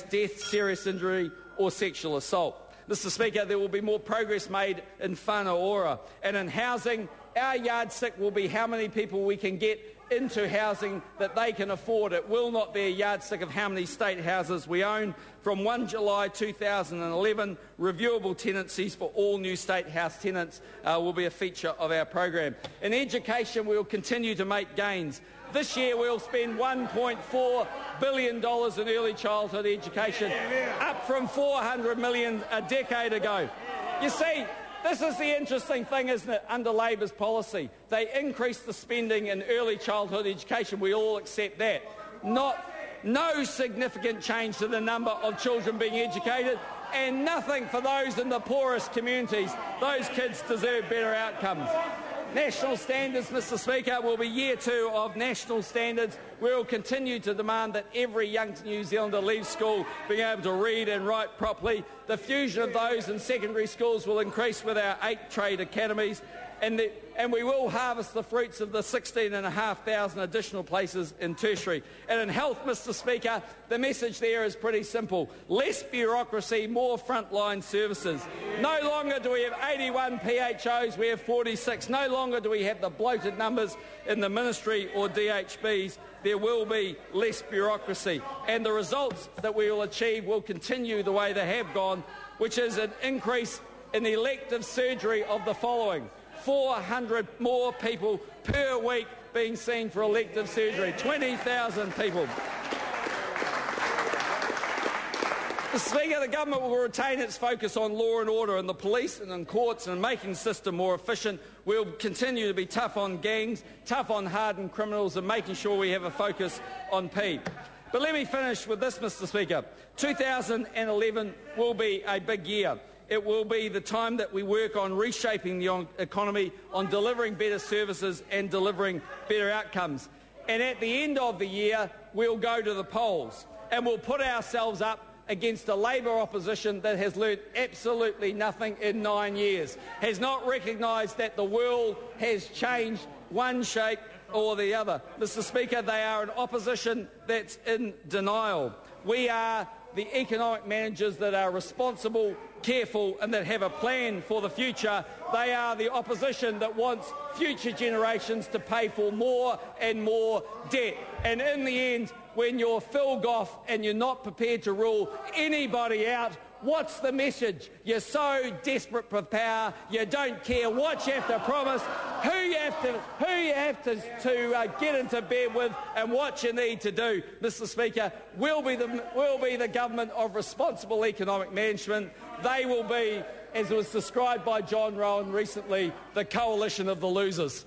death, serious injury or sexual assault. Mr Speaker, there will be more progress made in whānau ora, and in housing, our yardstick will be how many people we can get into housing that they can afford. It will not be a yardstick of how many state houses we own. From 1 July 2011, reviewable tenancies for all new state house tenants will be a feature of our program. In education, we will continue to make gains. This year we'll spend $1.4 billion in early childhood education, up from $400 million a decade ago. You see, this is the interesting thing, isn't it, under Labour's policy. They increased the spending in early childhood education. We all accept that. No significant change to the number of children being educated, and nothing for those in the poorest communities. Those kids deserve better outcomes. National standards, Mr Speaker, will be year 2 of national standards. We will continue to demand that every young New Zealander leaves school being able to read and write properly. The fusion of those in secondary schools will increase with our 8 trade academies, and we will harvest the fruits of the 16,500 additional places in tertiary. And in health, Mr Speaker, the message there is pretty simple. Less bureaucracy, more frontline services. No longer do we have 81 PHOs, we have 46. No longer do we have the bloated numbers in the ministry or DHBs. There will be less bureaucracy. And the results that we will achieve will continue the way they have gone, which is an increase in elective surgery of the following: 400 more people per week being seen for elective surgery, 20,000 people. Mr Speaker, the government will retain its focus on law and order in the police and in courts and making the system more efficient. We'll continue to be tough on gangs, tough on hardened criminals, and making sure we have a focus on P. But let me finish with this, Mr Speaker. 2011 will be a big year. It will be the time that we work on reshaping the economy, on delivering better services and delivering better outcomes. And at the end of the year, we'll go to the polls and we'll put ourselves up against a Labour opposition that has learnt absolutely nothing in 9 years, has not recognised that the world has changed one shape or the other. Mr Speaker, they are an opposition that's in denial. We are the economic managers that are responsible, careful and that have a plan for the future. They are the opposition that wants future generations to pay for more and more debt. And in the end, when you're Phil Goff and you're not prepared to rule anybody out, what's the message? You're so desperate for power, you don't care what you have to promise, who you have to get into bed with and what you need to do. Mr Speaker, we'll be the government of responsible economic management. They will be, as was described by John Rowan recently, the coalition of the losers.